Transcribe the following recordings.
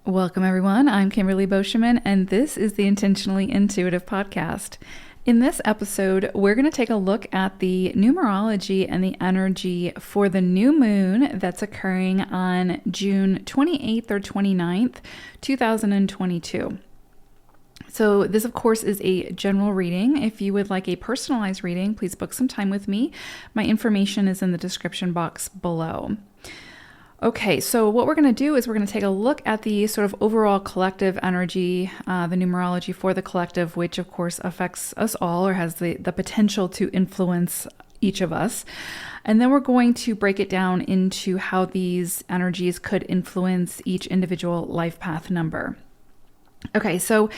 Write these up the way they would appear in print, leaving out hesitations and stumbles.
Welcome, everyone. I'm Kimberly Boscheman, and this is the Intentionally Intuitive podcast. In this episode, we're going to take a look at the numerology and the energy for the new moon that's occurring on June 28th or 29th, 2022. So this, of course, is a general reading. If you would like a personalized reading, please book some time with me. My information is in the description box below. Okay, so what we're going to do is we're going to take a look at the sort of overall collective energy, the numerology for the collective, which of course affects us all or has the potential to influence each of us. And then we're going to break it down into how these energies could influence each individual life path number. Okay, so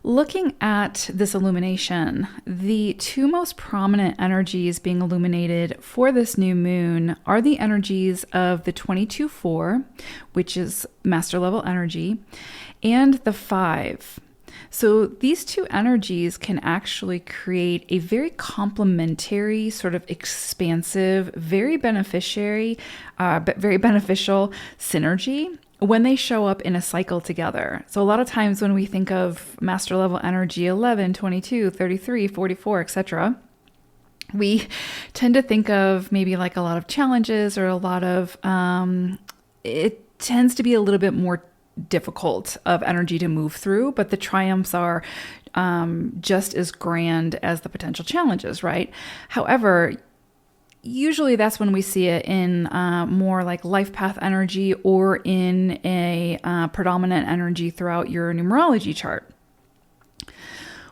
looking at this illumination, the two most prominent energies being illuminated for this new moon are the energies of the 22-4, which is master level energy, and the 5. So these two energies can actually create a very complementary, sort of expansive, very beneficial synergy when they show up in a cycle together. So a lot of times when we think of master level energy 11, 22, 33, 44, etc., we tend to think of maybe like a lot of challenges or a lot of, it tends to be a little bit more difficult of energy to move through, but the triumphs are just as grand as the potential challenges, right? However, usually that's when we see it in more like life path energy or in a predominant energy throughout your numerology chart.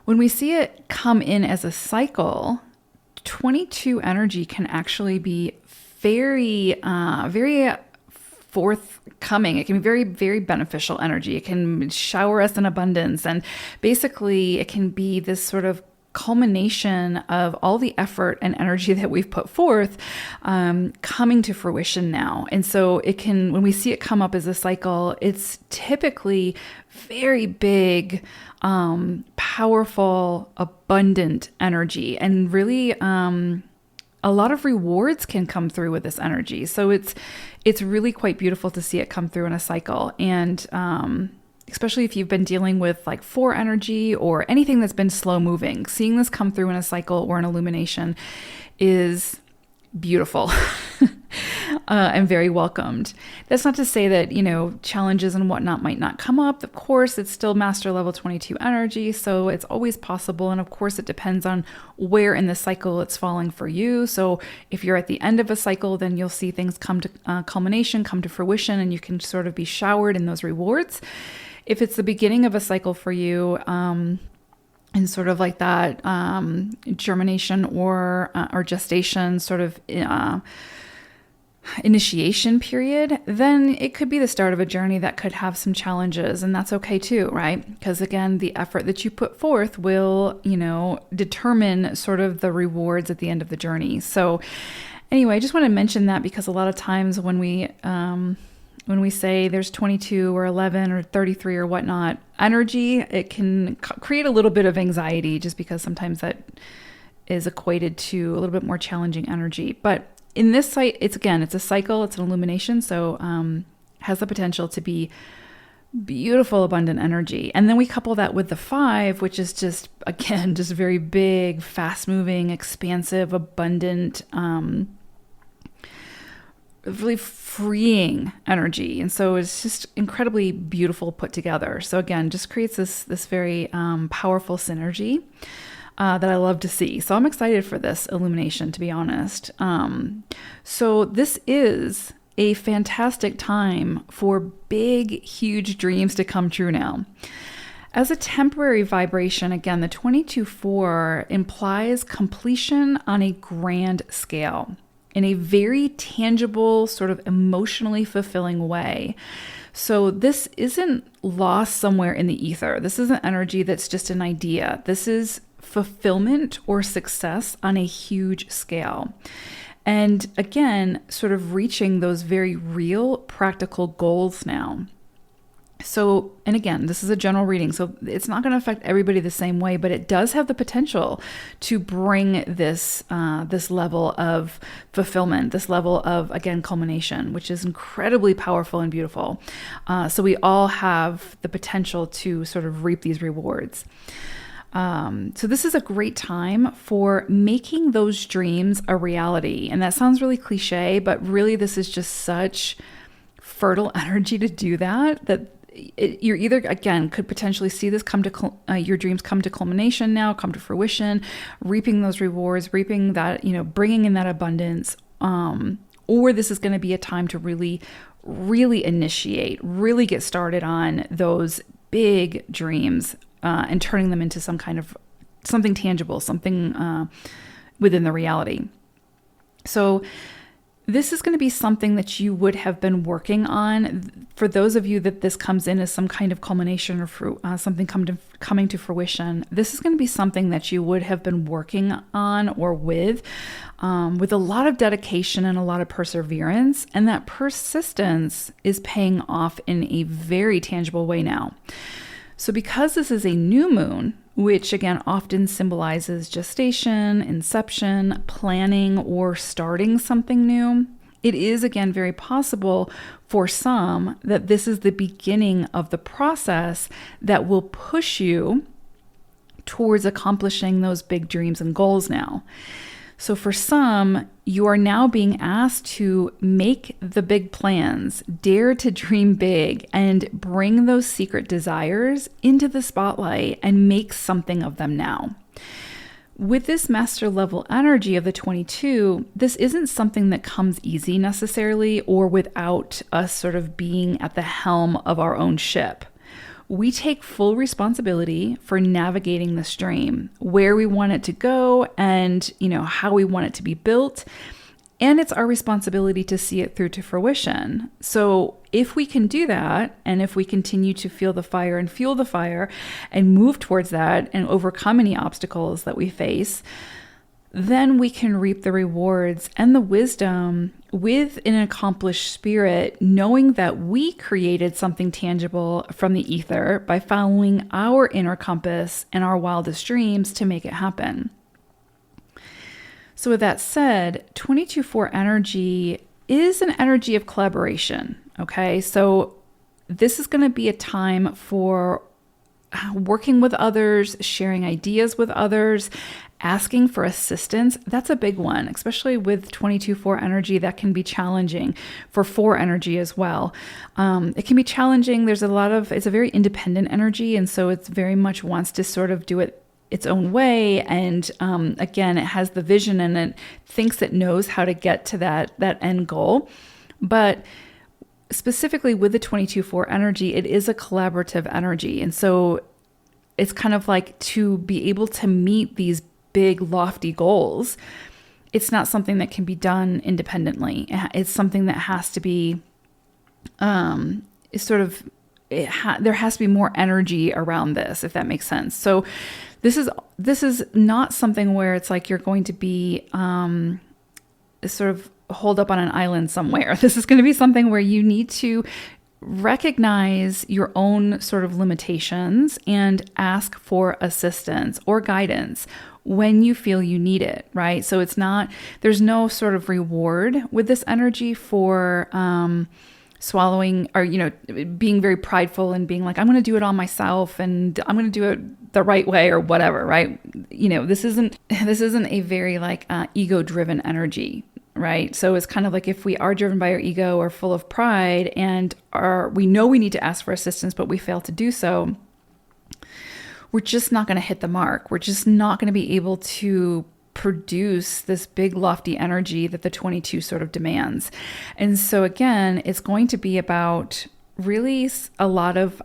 When we see it come in as a cycle, 22 energy can actually be very forthcoming. It can be very, very beneficial energy. It can shower us in abundance. And basically it can be this sort of culmination of all the effort and energy that we've put forth coming to fruition now. And so it can, when we see it come up as a cycle, it's typically very big, powerful, abundant energy, and really a lot of rewards can come through with this energy. So it's really quite beautiful to see it come through in a cycle. And especially if you've been dealing with like 4 energy or anything that's been slow moving, seeing this come through in a cycle or an illumination is beautiful and very welcomed. That's not to say that, challenges and whatnot might not come up. Of course, it's still master level 22 energy, so it's always possible. And of course, it depends on where in the cycle it's falling for you. So if you're at the end of a cycle, then you'll see things come to culmination, come to fruition, and you can sort of be showered in those rewards. If it's the beginning of a cycle for you, and sort of like that germination or gestation sort of initiation period, then it could be the start of a journey that could have some challenges, and that's okay too, right? Because again, the effort that you put forth will, determine sort of the rewards at the end of the journey. So anyway, I just want to mention that because a lot of times when we say there's 22 or 11 or 33 or whatnot energy, it can create a little bit of anxiety just because sometimes that is equated to a little bit more challenging energy. But in this site, it's a cycle, it's an illumination. So has the potential to be beautiful, abundant energy. And then we couple that with the 5, which is just very big, fast moving, expansive, abundant, really freeing energy. And so it's just incredibly beautiful put together. So again, just creates this very powerful synergy that I love to see. So I'm excited for this illumination, to be honest. So this is a fantastic time for big, huge dreams to come true now. As a temporary vibration, again, the 22-4 implies completion on a grand scale, in a very tangible, sort of emotionally fulfilling way. So this isn't lost somewhere in the ether. This isn't energy that's just an idea. This is fulfillment or success on a huge scale. And again, sort of reaching those very real, practical goals now. So, and again, this is a general reading, so it's not going to affect everybody the same way, but it does have the potential to bring this this level of fulfillment, this level of, again, culmination, which is incredibly powerful and beautiful. So we all have the potential to sort of reap these rewards. So this is a great time for making those dreams a reality. And that sounds really cliche, but really this is just such fertile energy to do that you're either, again, could potentially see this come to your dreams come to culmination now, come to fruition, reaping those rewards, reaping that, bringing in that abundance. Or this is going to be a time to really, really initiate, really get started on those big dreams and turning them into something tangible, something within the reality. So this is going to be something that you would have been working on. For those of you that this comes in as some kind of culmination or something coming to fruition, this is going to be something that you would have been working on or with a lot of dedication and a lot of perseverance. And that persistence is paying off in a very tangible way now. So because this is a new moon, which again often symbolizes gestation, inception, planning, or starting something new, it is again very possible for some that this is the beginning of the process that will push you towards accomplishing those big dreams and goals now. So for some, you are now being asked to make the big plans, dare to dream big, and bring those secret desires into the spotlight and make something of them now. With this master level energy of the 22, this isn't something that comes easy necessarily or without us sort of being at the helm of our own ship. We take full responsibility for navigating the stream, where we want it to go and, how we want it to be built. And it's our responsibility to see it through to fruition. So if we can do that, and if we continue to feel the fire and fuel the fire and move towards that and overcome any obstacles that we face, then we can reap the rewards and the wisdom with an accomplished spirit, knowing that we created something tangible from the ether by following our inner compass and our wildest dreams to make it happen. So with that said, 22-4 energy is an energy of collaboration, okay? So this is going to be a time for working with others, sharing ideas with others, asking for assistance. That's a big one, especially with 22-4 energy. That can be challenging for 4 energy as well. It can be challenging. It's a very independent energy. And so it very much wants to sort of do it its own way. And again, it has the vision and it thinks it knows how to get to that end goal. But specifically with the 22-4 energy, it is a collaborative energy. And so it's kind of like to be able to meet these big, lofty goals, it's not something that can be done independently. It's something that has to be, there has to be more energy around this, if that makes sense. So this is not something where it's like you're going to be sort of holed up on an island somewhere. This is going to be something where you need to recognize your own sort of limitations and ask for assistance or guidance when you feel you need it, right? So there's no sort of reward with this energy for swallowing or, being very prideful and being like, I'm going to do it all myself and I'm going to do it the right way or whatever, right? This isn't a very ego-driven energy, right? So it's kind of like if we are driven by our ego or full of pride and we know we need to ask for assistance, but we fail to do so, we're just not going to hit the mark. We're just not going to be able to produce this big lofty energy that the 22 sort of demands. And so again, it's going to be about really a lot of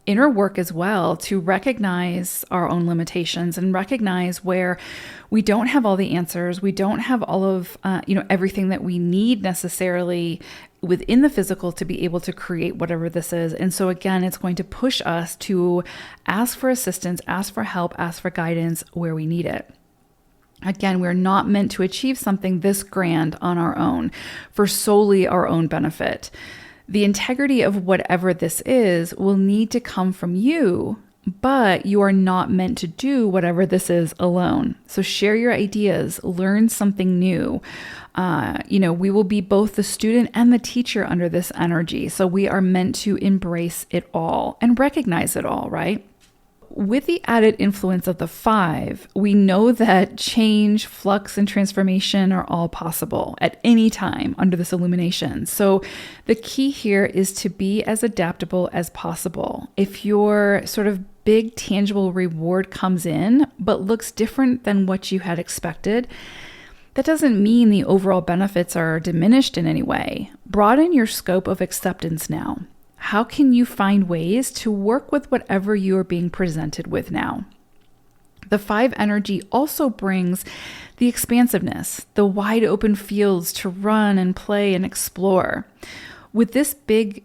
inner work as well to recognize our own limitations and recognize where we don't have all the answers. We don't have all of, everything that we need necessarily within the physical to be able to create whatever this is. And so again, it's going to push us to ask for assistance, ask for help, ask for guidance where we need it. Again, we're not meant to achieve something this grand on our own for solely our own benefit. The integrity of whatever this is will need to come from you, but you are not meant to do whatever this is alone. So share your ideas, learn something new. We will be both the student and the teacher under this energy. So we are meant to embrace it all and recognize it all, right? With the added influence of the 5, we know that change, flux, and transformation are all possible at any time under this illumination. So the key here is to be as adaptable as possible. If your sort of big tangible reward comes in, but looks different than what you had expected, that doesn't mean the overall benefits are diminished in any way. Broaden your scope of acceptance now. How can you find ways to work with whatever you are being presented with now? The 5 energy also brings the expansiveness, the wide open fields to run and play and explore. With this big,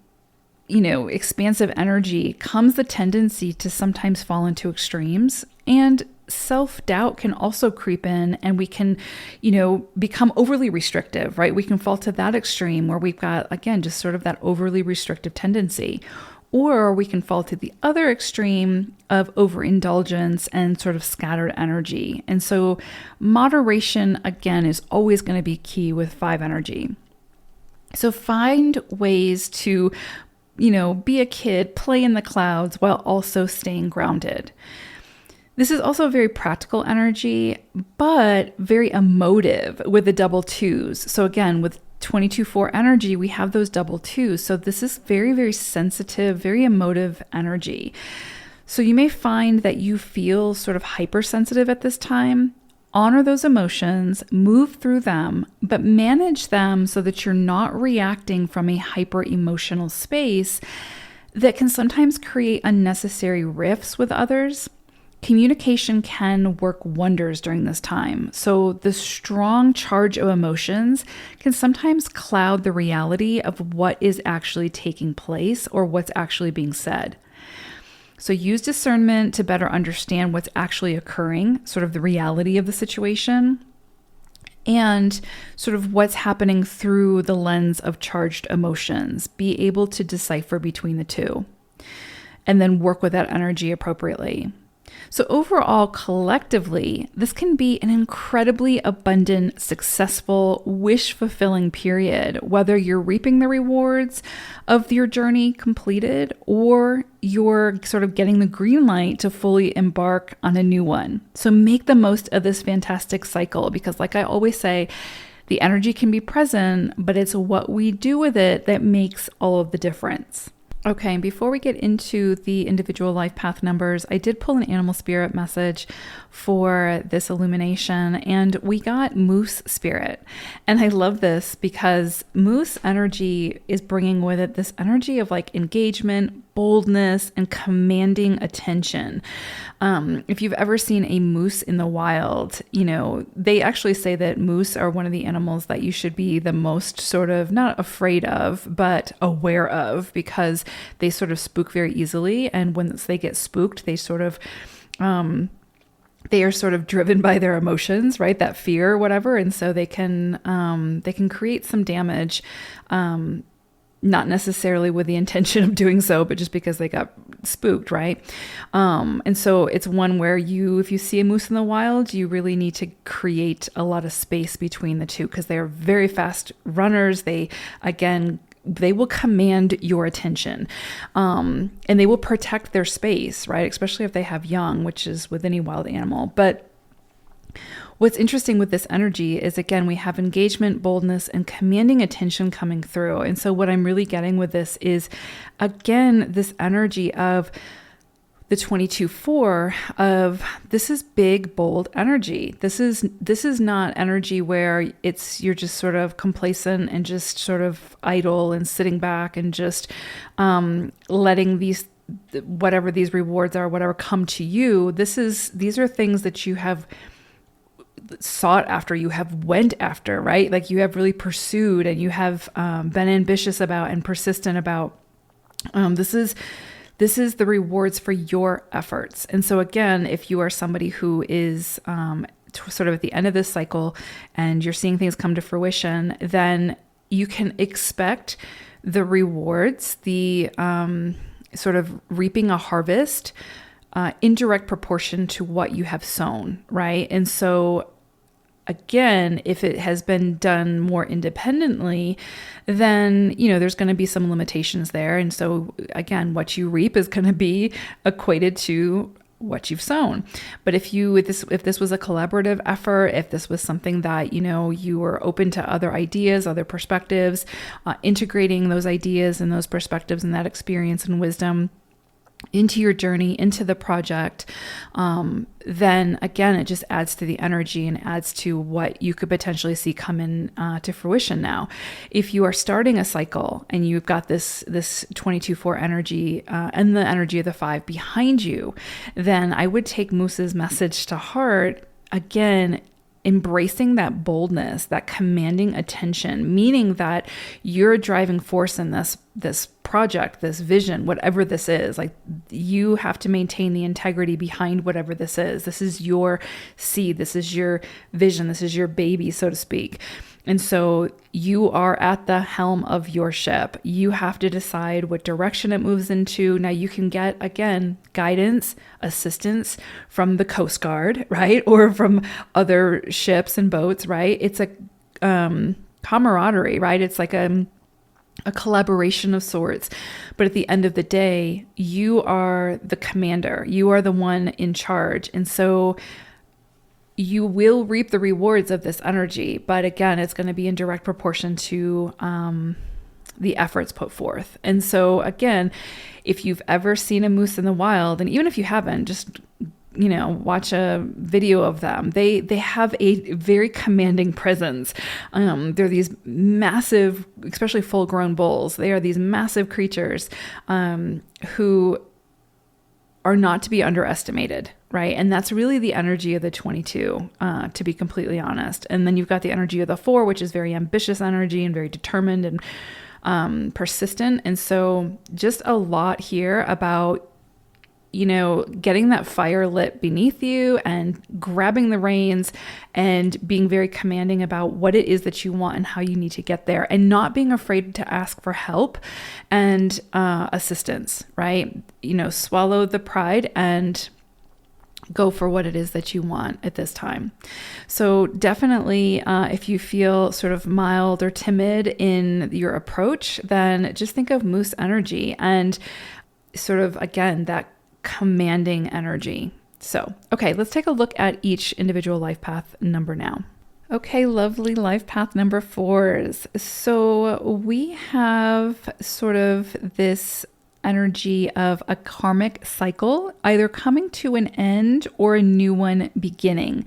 expansive energy comes the tendency to sometimes fall into extremes, and self-doubt can also creep in, and we can, become overly restrictive, right? We can fall to that extreme where we've got, again, just sort of that overly restrictive tendency. Or we can fall to the other extreme of overindulgence and sort of scattered energy. And so moderation, again, is always going to be key with 5 energy. So find ways to, be a kid, play in the clouds while also staying grounded. This is also a very practical energy, but very emotive with the double 2s. So again, with 22-4 energy, we have those double 2s. So this is very, very sensitive, very emotive energy. So you may find that you feel sort of hypersensitive at this time. Honor those emotions, move through them, but manage them so that you're not reacting from a hyper emotional space that can sometimes create unnecessary rifts with others. Communication can work wonders during this time. So the strong charge of emotions can sometimes cloud the reality of what is actually taking place or what's actually being said. So use discernment to better understand what's actually occurring, sort of the reality of the situation, and sort of what's happening through the lens of charged emotions. Be able to decipher between the two, and then work with that energy appropriately. So overall, collectively, this can be an incredibly abundant, successful, wish-fulfilling period, whether you're reaping the rewards of your journey completed or you're sort of getting the green light to fully embark on a new one. So make the most of this fantastic cycle because, like I always say, the energy can be present, but it's what we do with it that makes all of the difference. Okay, before we get into the individual life path numbers, I did pull an animal spirit message for this illumination, and we got moose spirit. And I love this because moose energy is bringing with it this energy of like engagement, boldness, and commanding attention. If you've ever seen a moose in the wild, they actually say that moose are one of the animals that you should be the most sort of not afraid of, but aware of, because they sort of spook very easily. And once they get spooked, they sort of, they are sort of driven by their emotions, right? That fear or whatever. And so they can create some damage, not necessarily with the intention of doing so, but just because they got spooked, right? And so it's one where if you see a moose in the wild, you really need to create a lot of space between the two because they are very fast runners. They will command your attention, and they will protect their space, right? Especially if they have young, which is with any wild animal. But what's interesting with this energy is, again, we have engagement, boldness, and commanding attention coming through. And so what I'm really getting with this is, again, this energy of the 22-4 of this is big, bold energy. This is not energy where you're just sort of complacent and just sort of idle and sitting back and just letting whatever these rewards are, whatever come to you. These are things that you have sought after, you have went after, right? Like you have really pursued and you have been ambitious about and persistent about. This is the rewards for your efforts. And so again, if you are somebody who is sort of at the end of this cycle and you're seeing things come to fruition, then you can expect the rewards, the sort of reaping a harvest in direct proportion to what you have sown, right? And so again, if it has been done more independently, then, there's going to be some limitations there. And so again, what you reap is going to be equated to what you've sown. But if this was a collaborative effort, if this was something that, you were open to other ideas, other perspectives, integrating those ideas and those perspectives and that experience and wisdom into your journey, into the project, then again, it just adds to the energy and adds to what you could potentially see come in to fruition now. If you are starting a cycle and you've got this 22-4 energy and the energy of the 5 behind you, then I would take Moose's message to heart. Again, embracing that boldness, that commanding attention, meaning that you're a driving force in this project, this vision, whatever this is. Like, you have to maintain the integrity behind whatever this is. This is your seed. This is your vision. This is your baby, so to speak. And so you are at the helm of your ship. You have to decide what direction it moves into. Now you can get, again, guidance, assistance from the Coast Guard, right? Or from other ships and boats, right? It's a camaraderie, right? It's like a collaboration of sorts. But at the end of the day, you are the commander. You are the one in charge. And so you will reap the rewards of this energy. But again, it's going to be in direct proportion to the efforts put forth. And so again, if you've ever seen a moose in the wild, and even if you haven't, just watch a video of them. They have a very commanding presence. They're these massive, especially full-grown bulls. They are these massive creatures who are not to be underestimated, right? And that's really the energy of the 22, to be completely honest. And then you've got the energy of the 4, which is very ambitious energy and very determined and persistent. And so just a lot here about getting that fire lit beneath you and grabbing the reins and being very commanding about what it is that you want and how you need to get there, and not being afraid to ask for help and assistance, right? Swallow the pride and go for what it is that you want at this time. So definitely, if you feel sort of mild or timid in your approach, then just think of moose energy and sort of, again, that commanding energy. So, okay, let's take a look at each individual life path number now. Okay, lovely life path number 4s. So we have sort of this energy of a karmic cycle either coming to an end or a new one beginning.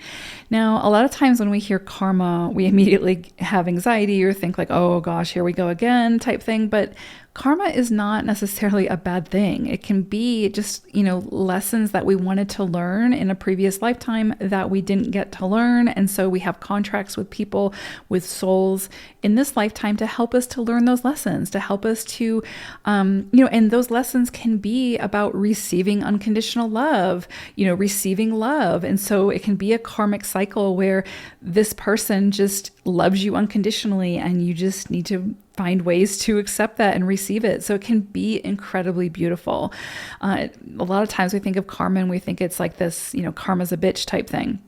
Now, a lot of times when we hear karma, we immediately have anxiety or think like, oh gosh, here we go again type thing. But karma is not necessarily a bad thing. It can be just, lessons that we wanted to learn in a previous lifetime that we didn't get to learn. And so we have contracts with people, with souls in this lifetime to help us to learn those lessons, to help us to, and those lessons can be about receiving unconditional love, receiving love. And so it can be a karmic cycle where this person just loves you unconditionally and you just need to find ways to accept that and receive it. So it can be incredibly beautiful. A lot of times we think of karma and we think it's like this, karma's a bitch type thing.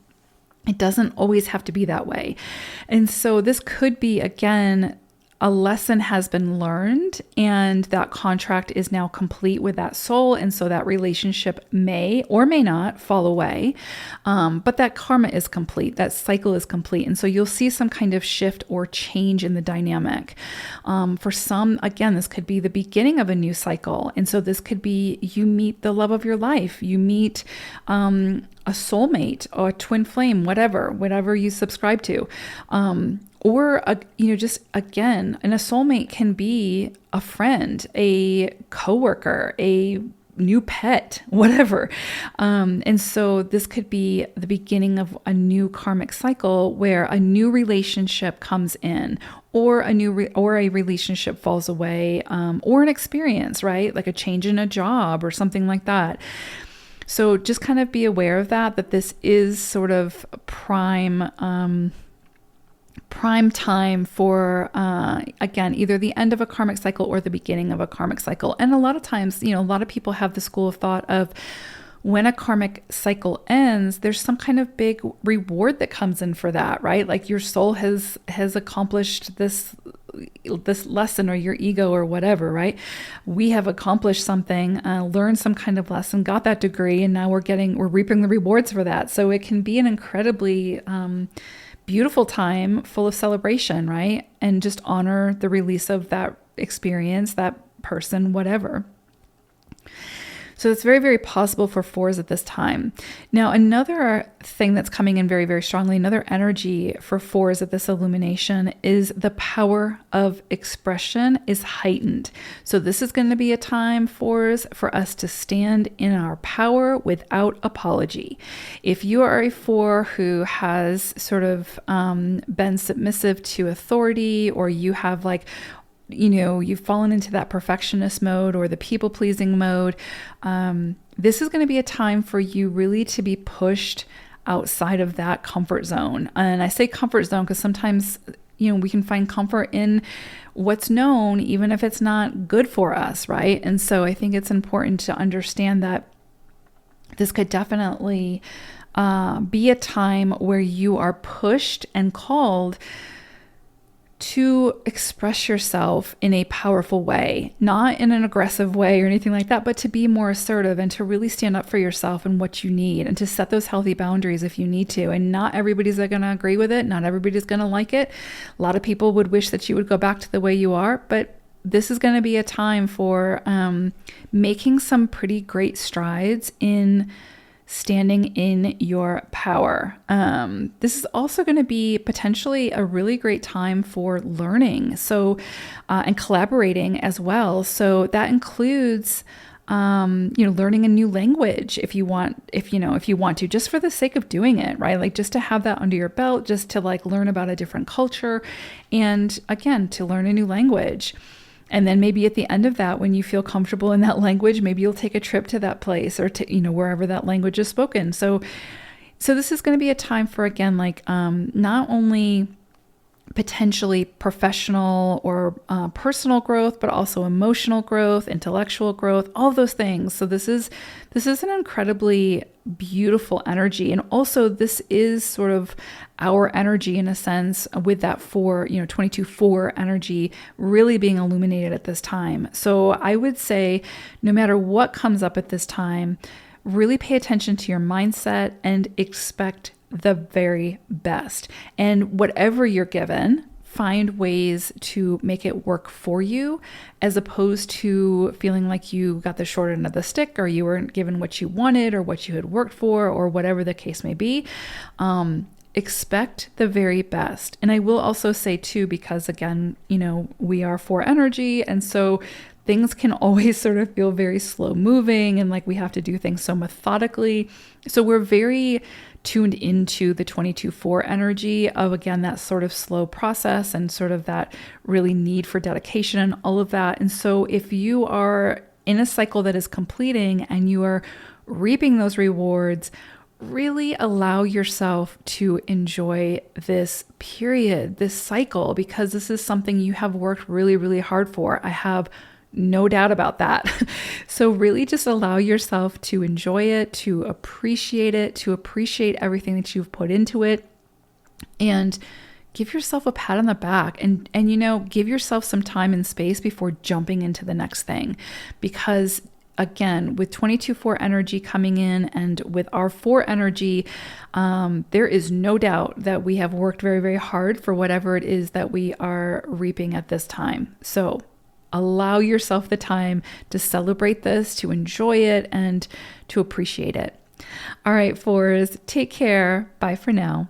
It doesn't always have to be that way. And so this could be, again, a lesson has been learned and that contract is now complete with that soul. And so that relationship may or may not fall away. But that karma is complete. That cycle is complete. And so you'll see some kind of shift or change in the dynamic. For some, again, this could be the beginning of a new cycle. And so this could be you meet the love of your life. You meet a soulmate or a twin flame, whatever you subscribe to. Or, just again, and a soulmate can be a friend, a coworker, a new pet, whatever. And so this could be the beginning of a new karmic cycle where a new relationship comes in, or a relationship falls away, or an experience, right? Like a change in a job or something like that. So just kind of be aware of that this is sort of prime, prime time for, again, either the end of a karmic cycle or the beginning of a karmic cycle. And a lot of times, a lot of people have the school of thought of when a karmic cycle ends, there's some kind of big reward that comes in for that, right? Like your soul has accomplished this lesson, or your ego or whatever, right? We have accomplished something, learned some kind of lesson, got that degree, and now we're reaping the rewards for that. So it can be an incredibly beautiful time full of celebration, right? And just honor the release of that experience, that person, whatever. So it's very, very possible for fours at this time. Now, another thing that's coming in very, very strongly, another energy for fours at this illumination is the power of expression is heightened. So this is going to be a time, fours, for us to stand in our power without apology. If you are a four who has sort of been submissive to authority, or you have you've fallen into that perfectionist mode or the people-pleasing mode, this is going to be a time for you really to be pushed outside of that comfort zone. And I say comfort zone because sometimes, we can find comfort in what's known, even if it's not good for us, right? And so I think it's important to understand that this could definitely be a time where you are pushed and called to express yourself in a powerful way, not in an aggressive way or anything like that, but to be more assertive and to really stand up for yourself and what you need, and to set those healthy boundaries if you need to. And not everybody's going to agree with it. Not everybody's going to like it. A lot of people would wish that you would go back to the way you are, but this is going to be a time for making some pretty great strides in standing in your power. This is also going to be potentially a really great time for learning, and collaborating as well. So that includes, learning a new language if you want to, just for the sake of doing it, right? Like just to have that under your belt, just to learn about a different culture, and again, to learn a new language. And then maybe at the end of that, when you feel comfortable in that language, maybe you'll take a trip to that place, or to, wherever that language is spoken. So this is going to be a time for, again, not only potentially professional or personal growth, but also emotional growth, intellectual growth, all of those things. So this is an incredibly beautiful energy. And also this is sort of our energy in a sense, with that 22-4 energy really being illuminated at this time. So I would say no matter what comes up at this time, really pay attention to your mindset and expect the very best. And whatever you're given, find ways to make it work for you, as opposed to feeling like you got the short end of the stick, or you weren't given what you wanted or what you had worked for, or whatever the case may be. Expect the very best. And I will also say too, because again, we are 4 energy, and so things can always sort of feel very slow moving, and we have to do things so methodically. So we're very tuned into the 22-4 energy of, again, that sort of slow process and sort of that really need for dedication and all of that. And so if you are in a cycle that is completing and you are reaping those rewards, really allow yourself to enjoy this period, this cycle, because this is something you have worked really, really hard for. I have no doubt about that. So really just allow yourself to enjoy it, to appreciate everything that you've put into it, and give yourself a pat on the back, and give yourself some time and space before jumping into the next thing. Because again, with 22-4 energy coming in and with our 4 energy, there is no doubt that we have worked very, very hard for whatever it is that we are reaping at this time. So allow yourself the time to celebrate this, to enjoy it, and to appreciate it. All right, 4s, take care. Bye for now.